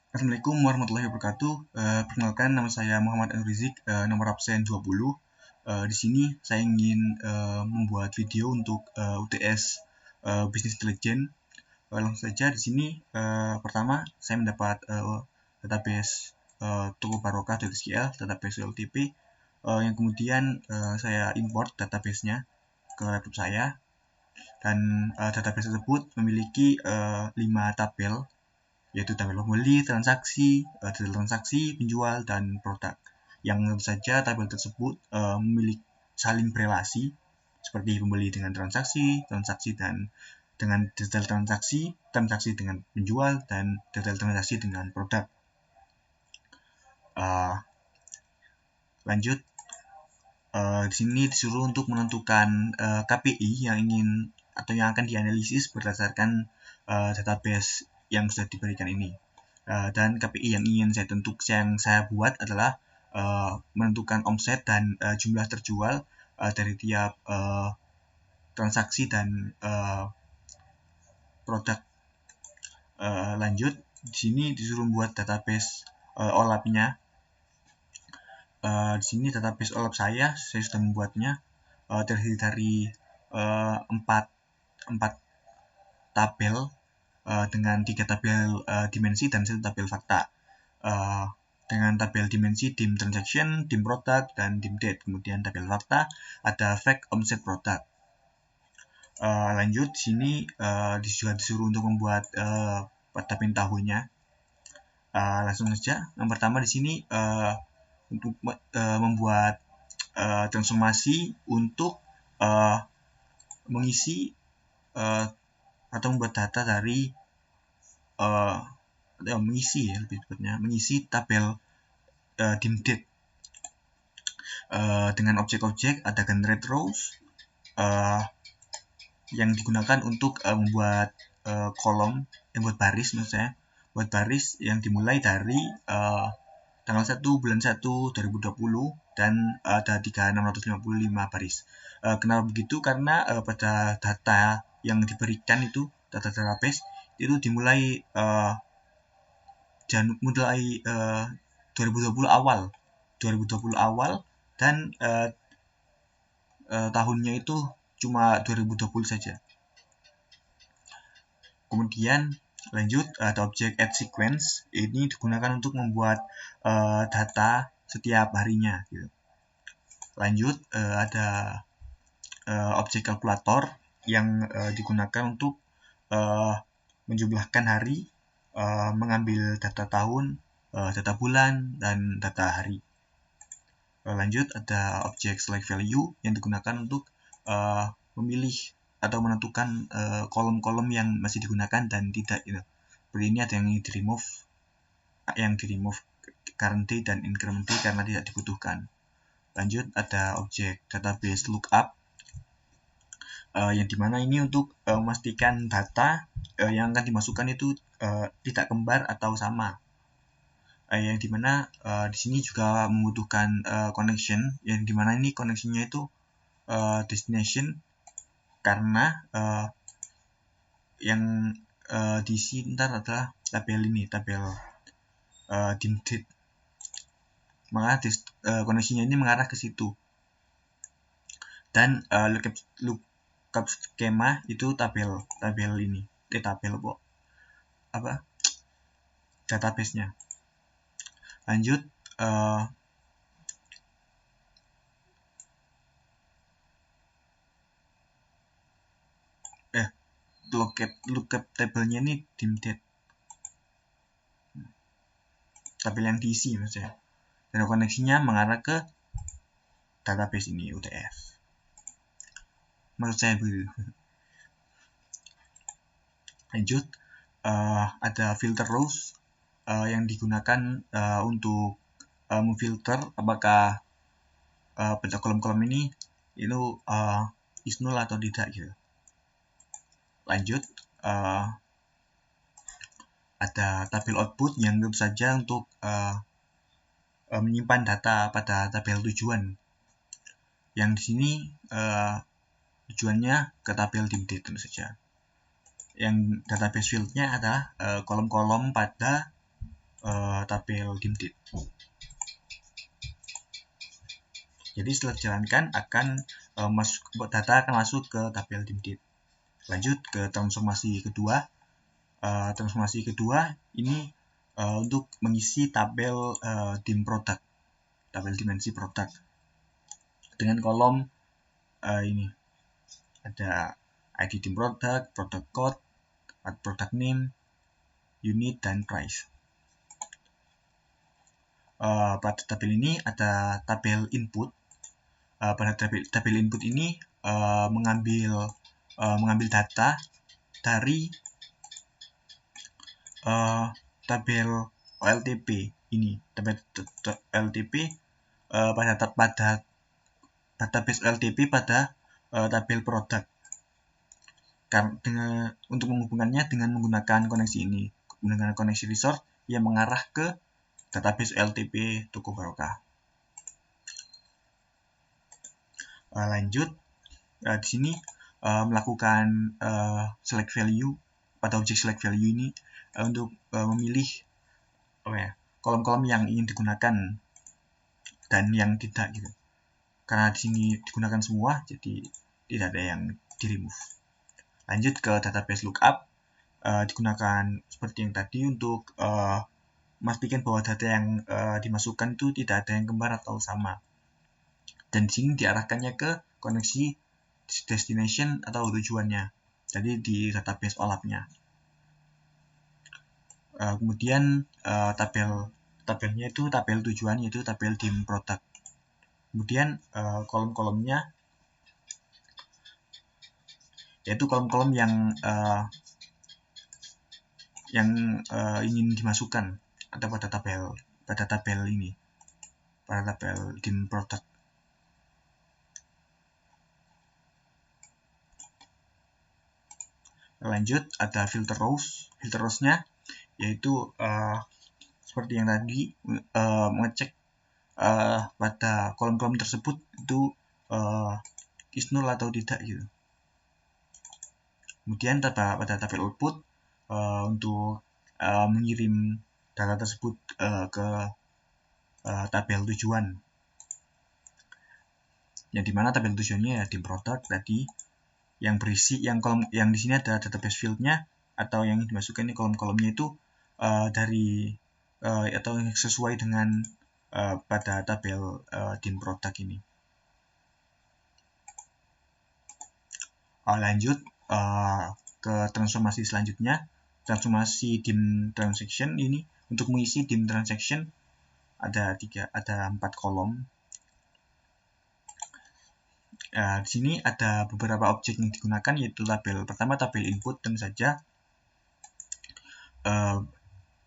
Assalamualaikum warahmatullahi wabarakatuh. Perkenalkan, nama saya Muhammad Anur Rizik, nomor absen 20. Di sini saya ingin membuat video untuk UTS Business Intelligence. Langsung saja di sini. Pertama, saya mendapat database Toko Barokah.sql, database OLTP, yang kemudian saya import database-nya ke laptop saya. Dan database tersebut memiliki 5 tabel, yaitu tabel pembeli, transaksi, detail transaksi, penjual, dan produk. Yang tentu saja tabel tersebut memiliki saling berelasi, seperti pembeli dengan transaksi, transaksi dan dengan detail transaksi, transaksi dengan penjual, dan detail transaksi dengan produk. Lanjut, di sini disuruh untuk menentukan KPI yang ingin atau yang akan dianalisis berdasarkan database yang sudah diberikan ini. Dan KPI yang ingin saya buat adalah menentukan omset dan jumlah terjual dari tiap transaksi dan produk. Lanjut, di sini disuruh membuat database OLAP-nya. Di sini database OLAP saya sudah membuatnya, terdiri dari 4 tabel dengan 3 tabel dimensi dan 1 tabel fakta. Dengan tabel dimensi dim transaction, dim product, dan dim date. Kemudian tabel fakta ada fact, omset, produk. Lanjut, di sini juga disuruh untuk membuat tapin tahunya. Langsung saja. Yang pertama di sini untuk membuat transformasi untuk mengisi atau membuat data dari mengisi tabel dim date dengan objek-objek. Ada generate rows yang digunakan untuk membuat kolom, membuat baris maksud saya, buat baris yang dimulai dari tanggal 1 bulan 1 2020 dan ada 3655 baris. Kenapa begitu? Karena pada data yang diberikan itu, data database itu dimulai 2020 awal dan tahunnya itu cuma 2020 saja. Kemudian lanjut, ada objek add sequence. Ini digunakan untuk membuat data setiap harinya gitu. Lanjut, ada objek kalkulator yang digunakan untuk menjumlahkan hari, mengambil data tahun, data bulan, dan data hari. Lanjut, ada objek select value yang digunakan untuk memilih atau menentukan kolom-kolom yang masih digunakan dan tidak gitu. Seperti ini ada yang di remove current day dan increment day karena tidak dibutuhkan. Lanjut, ada objek database lookup yang dimana ini untuk memastikan data yang akan dimasukkan itu tidak kembar atau sama. Yang dimana di sini juga membutuhkan connection, yang dimana ini connectionnya itu destination, karena yang diisi ntar adalah tabel ini, tabel dim date, maka koneksinya ini mengarah ke situ. Dan lookup skema itu tabel ini, database-nya. Lanjut, lookup tabelnya ini dim date, tabel yang diisi maksudnya, dan koneksinya mengarah ke database ini, UTF. Menurut saya begitu. Lanjut, ada filter rows yang digunakan untuk memfilter apakah pada kolom-kolom ini itu is null atau tidak gitu. Lanjut, ada tabel output yang tentu saja untuk menyimpan data pada tabel tujuan, yang di sini tujuannya ke tabel dim date tentu saja. Yang database field-nya adalah kolom-kolom pada tabel dimdit. Jadi setelah dijalankan data akan masuk ke tabel dimdit. Lanjut ke transformasi kedua. Transformasi kedua ini untuk mengisi tabel dim product, tabel dimensi produk dengan kolom ini ada ID dim product, product code, product name, unit, dan price. Pada tabel ini ada tabel input. Pada tabel input ini mengambil data dari tabel OLTP ini, tabel OLTP pada database OLTP pada tabel produk. Untuk menghubungkannya dengan menggunakan koneksi ini, menggunakan koneksi resource yang mengarah ke database OLTP Toko Barokah. Lanjut, di sini melakukan select value pada objek select value ini untuk memilih kolom-kolom yang ingin digunakan dan yang tidak gitu. Karena di sini digunakan semua, jadi tidak ada yang di remove. Lanjut ke database lookup, digunakan seperti yang tadi untuk memastikan bahwa data yang dimasukkan itu tidak ada yang kembar atau sama. Dan di sini diarahkannya ke koneksi destination atau tujuannya, jadi di database OLAP-nya. Kemudian tabelnya itu tabel tujuan, yaitu tabel dim product. Kemudian kolom-kolomnya yaitu kolom-kolom yang ingin dimasukkan atau pada tabel ini, pada tabel dim product. Lanjut, ada filter rows. Filter rows-nya yaitu seperti yang tadi, mengecek pada kolom-kolom tersebut itu is null atau tidak gitu. Kemudian pada tabel output untuk mengirim data tersebut ke tabel tujuan, yang dimana tabel tujuannya ya dim product tadi, yang berisi kolom yang di sini ada database field-nya atau yang dimasukkan ini kolom-kolomnya itu dari atau yang sesuai dengan pada tabel dim product ini. Lanjut ke transformasi selanjutnya, transformasi dim transaction ini. Untuk mengisi dim transaction ada 4 kolom. Di sini ada beberapa objek yang digunakan, yaitu tabel pertama, tabel input tentu saja.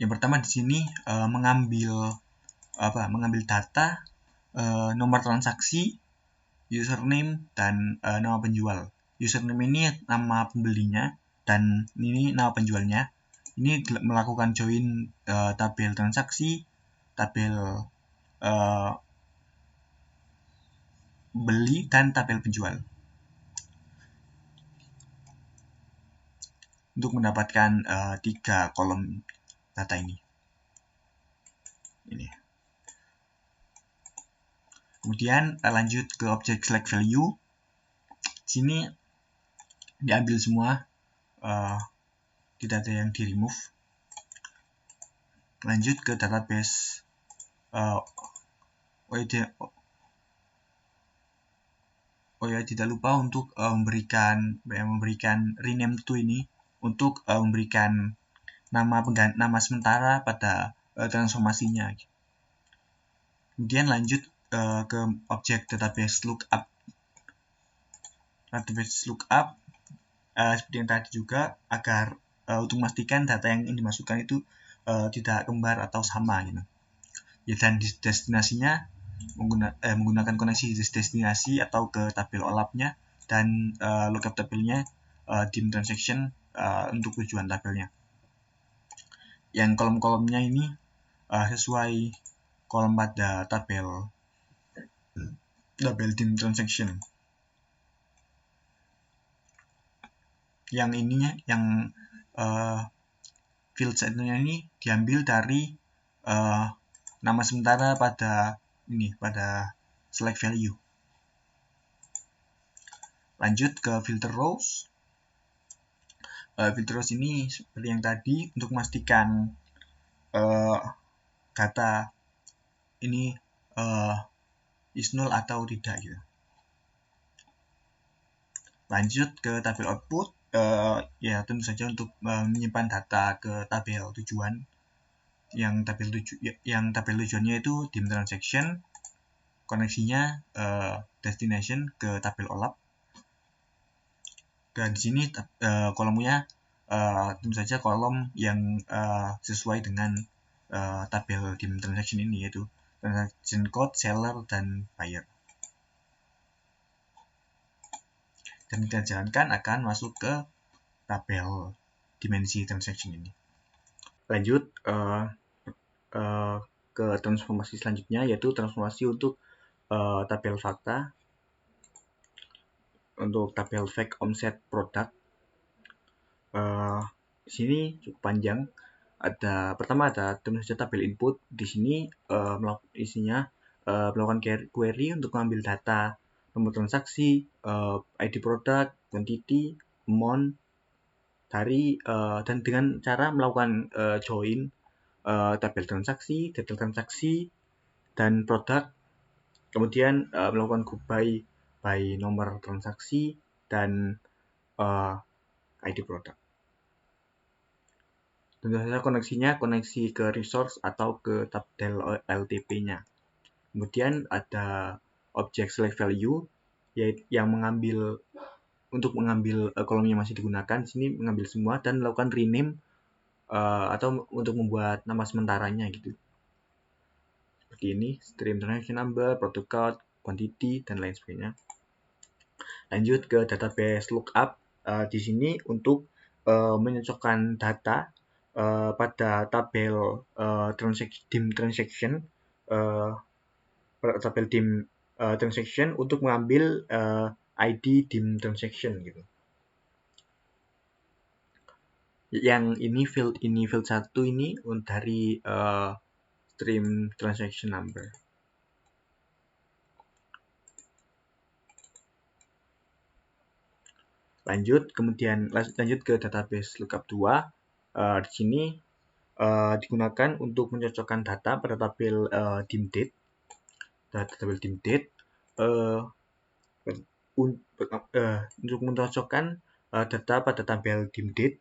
Yang pertama di sini mengambil data nomor transaksi, username, dan nama penjual. Username ini nama pembelinya dan ini nama penjualnya. Ini melakukan join tabel transaksi, tabel beli, dan tabel penjual untuk mendapatkan 3 kolom data ini. Kemudian lanjut ke objek select value. Sini diambil semua, tidak ada yang di remove. Lanjut ke database tidak lupa untuk memberikan rename to ini untuk memberikan nama sementara pada transformasinya. Kemudian lanjut ke objek database lookup. Database lookup seperti yang tadi juga, agar untuk memastikan data yang ingin dimasukkan itu tidak kembar atau sama gitu. Ya, dan destinasinya menggunakan koneksi destinasi atau ke tabel OLAP-nya, dan lookup tabelnya dim transaction untuk tujuan tabelnya. Yang kolom-kolomnya ini sesuai kolom pada tabel dim transaction. Yang ininya, yang field setnya ini diambil dari nama sementara pada select value. Lanjut ke filter rows. Filter rows ini seperti yang tadi untuk memastikan data ini is null atau tidak gitu. Lanjut ke tabel output, ya tentu saja untuk menyimpan data ke tabel tujuan. Yang tabel tujuannya itu dim transaction, koneksinya destination ke tabel OLAP. Dan di sini kolomnya tentu saja kolom yang sesuai dengan tabel dim transaction ini, yaitu transaction code, seller, dan buyer. Dan kita jalankan akan masuk ke tabel dimensi transaction ini. Lanjut ke transformasi selanjutnya, yaitu transformasi untuk tabel fakta. Untuk tabel fact omset product, di sini cukup panjang. Pertama ada tentu saja tabel input. Di sini isinya melakukan query untuk mengambil data nomor transaksi, ID produk, quantity, amount dari dan dengan cara melakukan join tabel transaksi, detail transaksi, dan produk. Kemudian melakukan group by nomor transaksi dan ID produk. Tentu saja koneksi ke resource atau ke tabel LTP-nya. Kemudian ada object select value yang untuk mengambil kolom yang masih digunakan. Di sini mengambil semua dan melakukan rename atau untuk membuat nama sementaranya gitu. Seperti ini, stream transaction number, product code, quantity, dan lain sebagainya. Lanjut ke database lookup. Di sini untuk menyocokkan data pada tabel dim transaction, tabel dim transaction untuk mengambil ID dim transaction gitu. Yang ini field 1 ini dari stream transaction number. Lanjut ke database lookup 2. Di sini digunakan untuk mencocokkan data pada tabel dim date. Tabel dim date untuk mencocokkan data pada tabel dim date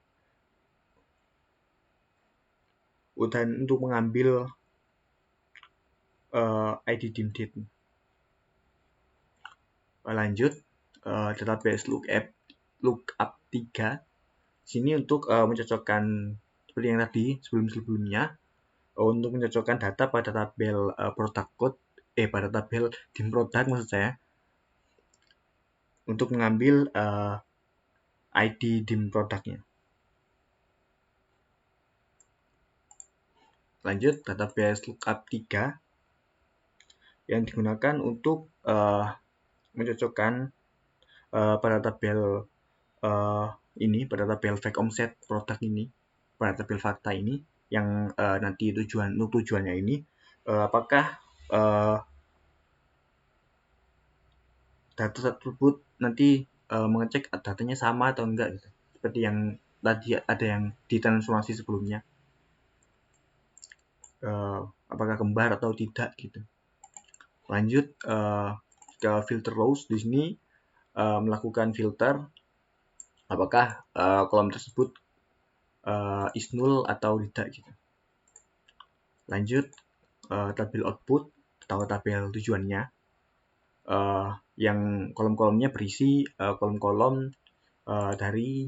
dan untuk mengambil ID dim date. Lanjut database lookup 3. Sini untuk mencocokkan seperti yang tadi sebelumnya untuk mencocokkan data pada tabel product code pada tabel dim product maksud saya, untuk mengambil ID dim produknya. Lanjut database lookup 3 yang digunakan untuk mencocokkan pada tabel pada tabel fact omset produk ini, pada tabel fakta ini yang nanti tujuannya ini apakah data tersebut nanti mengecek datanya sama atau enggak gitu. Seperti yang tadi ada yang di transformasi sebelumnya, apakah kembar atau tidak gitu. Lanjut ke filter rows. Di sini melakukan filter apakah kolom tersebut is null atau tidak gitu. Lanjut tabel output atau tabel tujuannya, yang kolom-kolomnya berisi kolom-kolom dari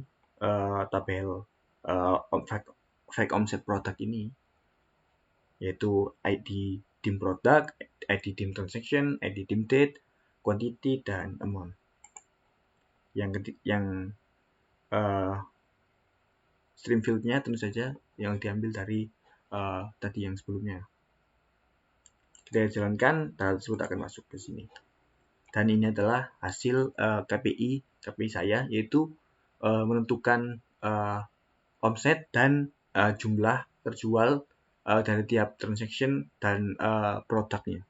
tabel fact omset product ini, yaitu ID dim product, ID dim transaction, ID dim date, quantity, dan amount. Yang stream field-nya tentu saja yang diambil dari tadi yang sebelumnya. Kita jalankan, data tersebut akan masuk ke sini. Dan ini adalah hasil KPI saya, yaitu menentukan omset dan jumlah terjual dari tiap transaction dan produknya.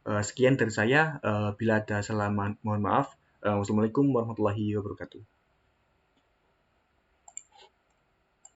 Sekian dari saya. Bila ada salah, mohon maaf. Wassalamualaikum warahmatullahi wabarakatuh.